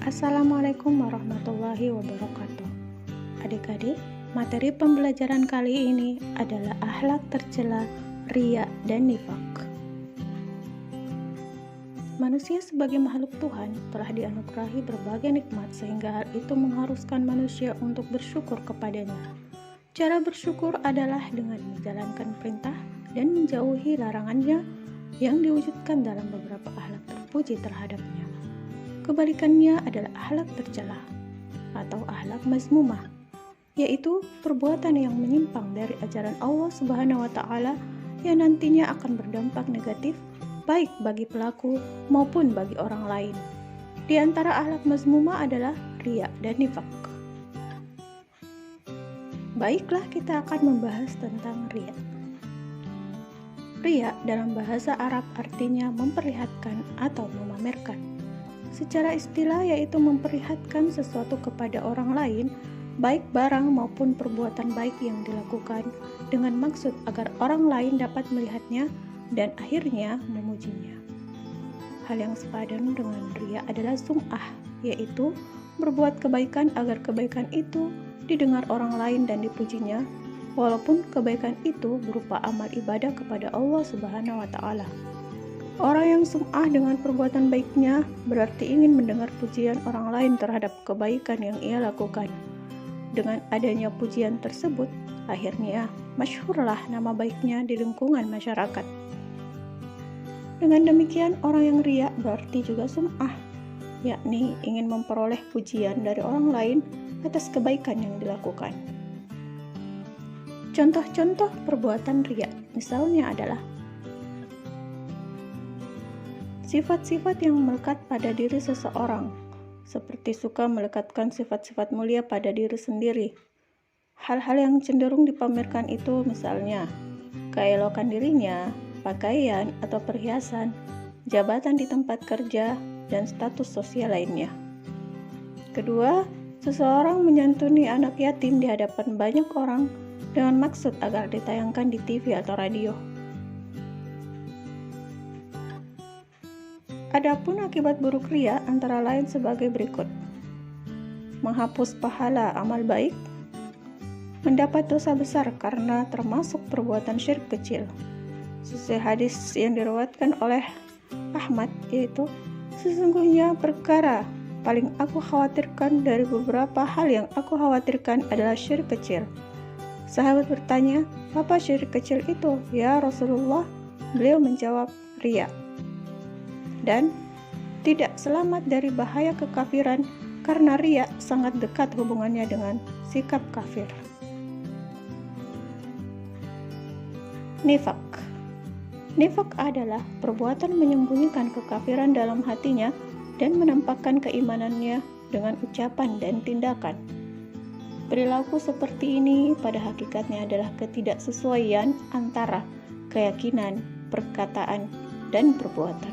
Assalamualaikum warahmatullahi wabarakatuh. Adik-adik, materi pembelajaran kali ini adalah akhlak tercela, riya, dan nifak. Manusia sebagai makhluk Tuhan telah dianugerahi berbagai nikmat sehingga hal itu mengharuskan manusia untuk bersyukur kepadanya. Cara bersyukur adalah dengan menjalankan perintah dan menjauhi larangannya yang diwujudkan dalam beberapa akhlak terpuji terhadapnya. Kebalikannya adalah akhlak tercela atau akhlak mazmumah, yaitu perbuatan yang menyimpang dari ajaran Allah Subhanahu wa Ta'ala yang nantinya akan berdampak negatif baik bagi pelaku maupun bagi orang lain. Di antara akhlak mazmumah adalah riya dan nifak. Baiklah, kita akan membahas tentang riya. Riya dalam bahasa Arab artinya memperlihatkan atau memamerkan. Secara istilah yaitu memperlihatkan sesuatu kepada orang lain, baik barang maupun perbuatan baik yang dilakukan dengan maksud agar orang lain dapat melihatnya dan akhirnya memujinya. Hal yang sepadan dengan riya adalah sum'ah, yaitu berbuat kebaikan agar kebaikan itu didengar orang lain dan dipujinya, walaupun kebaikan itu berupa amal ibadah kepada Allah Subhanahu wa Ta'ala. Orang yang sum'ah dengan perbuatan baiknya berarti ingin mendengar pujian orang lain terhadap kebaikan yang ia lakukan. Dengan adanya pujian tersebut, akhirnya masyhurlah nama baiknya di lingkungan masyarakat. Dengan demikian, orang yang riya berarti juga sum'ah, yakni ingin memperoleh pujian dari orang lain atas kebaikan yang dilakukan. Contoh-contoh perbuatan riya misalnya adalah sifat-sifat yang melekat pada diri seseorang, seperti suka melekatkan sifat-sifat mulia pada diri sendiri. Hal-hal yang cenderung dipamerkan itu misalnya keelokan dirinya, pakaian atau perhiasan, jabatan di tempat kerja, dan status sosial lainnya. Kedua, seseorang menyantuni anak yatim di hadapan banyak orang dengan maksud agar ditayangkan di TV atau radio. Adapun akibat buruk riya antara lain sebagai berikut: menghapus pahala amal baik, mendapat dosa besar karena termasuk perbuatan syirik kecil. Sesuai hadis yang diriwayatkan oleh Ahmad, yaitu sesungguhnya perkara paling aku khawatirkan dari beberapa hal yang aku khawatirkan adalah syirik kecil. Sahabat bertanya, apa syirik kecil itu, ya Rasulullah? Beliau menjawab, riya. Dan tidak selamat dari bahaya kekafiran karena riya sangat dekat hubungannya dengan sikap kafir. Nifak. Nifak adalah perbuatan menyembunyikan kekafiran dalam hatinya dan menampakkan keimanannya dengan ucapan dan tindakan. Perilaku seperti ini pada hakikatnya adalah ketidaksesuaian antara keyakinan, perkataan, dan perbuatan.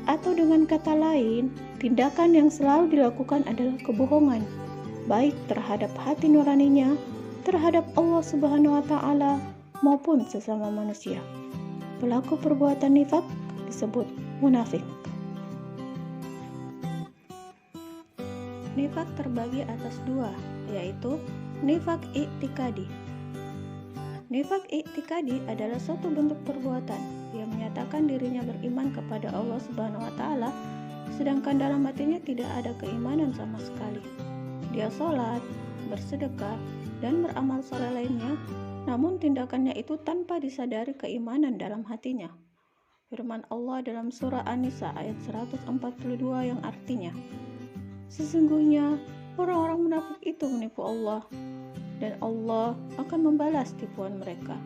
Atau dengan kata lain, tindakan yang selalu dilakukan adalah kebohongan, baik terhadap hati nuraninya, terhadap Allah Subhanahu wa Ta'ala, maupun sesama manusia. Pelaku perbuatan nifak disebut munafik. Nifak terbagi atas dua, yaitu nifak i'tikadi. Nifak i'tikadi adalah suatu bentuk perbuatan yang menyatakan dirinya beriman kepada Allah Subhanahu wa Ta'ala, sedangkan dalam hatinya tidak ada keimanan sama sekali. Dia sholat, bersedekah, dan beramal saleh lainnya, namun tindakannya itu tanpa disadari keimanan dalam hatinya. Firman Allah dalam surah An-Nisa ayat 142 yang artinya, sesungguhnya orang-orang munafik itu menipu Allah, dan Allah akan membalas tipuan mereka.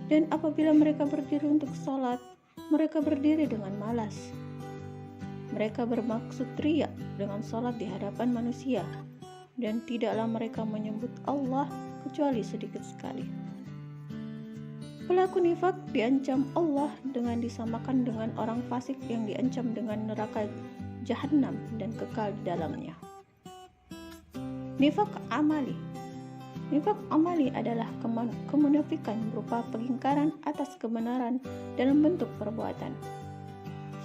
Dan apabila mereka berdiri untuk sholat, mereka berdiri dengan malas. Mereka bermaksud riya dengan sholat di hadapan manusia, dan tidaklah mereka menyebut Allah kecuali sedikit sekali. Pelaku nifak diancam Allah dengan disamakan dengan orang fasik yang diancam dengan neraka Jahannam dan kekal di dalamnya. Nifak amali. Nifak amali adalah kemunafikan berupa pengingkaran atas kebenaran dalam bentuk perbuatan.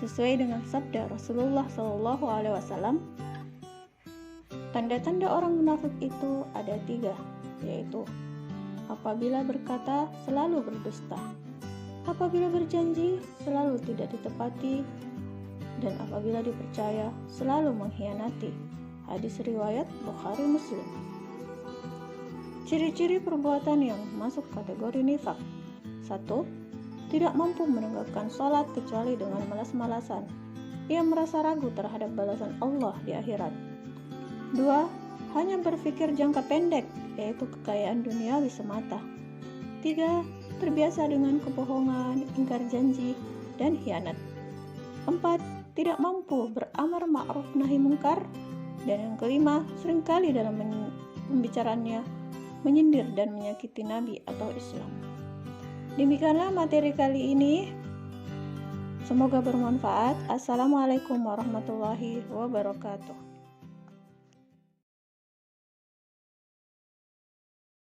Sesuai dengan sabda Rasulullah SAW, Tanda-tanda orang munafik itu ada 3, yaitu apabila berkata selalu berdusta, apabila berjanji selalu tidak ditepati, dan apabila dipercaya selalu mengkhianati. Hadis riwayat Bukhari Muslim. Ciri-ciri perbuatan yang masuk kategori nifak. 1. Tidak mampu menegakkan sholat kecuali dengan malas-malasan. Ia merasa ragu terhadap balasan Allah di akhirat. 2. Hanya berpikir jangka pendek, yaitu kekayaan duniawi semata. 3. Terbiasa dengan kebohongan, ingkar janji, dan khianat. 4. Tidak mampu beramar ma'ruf nahi mungkar. Dan yang kelima, seringkali dalam pembicaraannya menyindir dan menyakiti Nabi atau Islam. Demikianlah materi kali ini. Semoga bermanfaat. Assalamualaikum warahmatullahi wabarakatuh.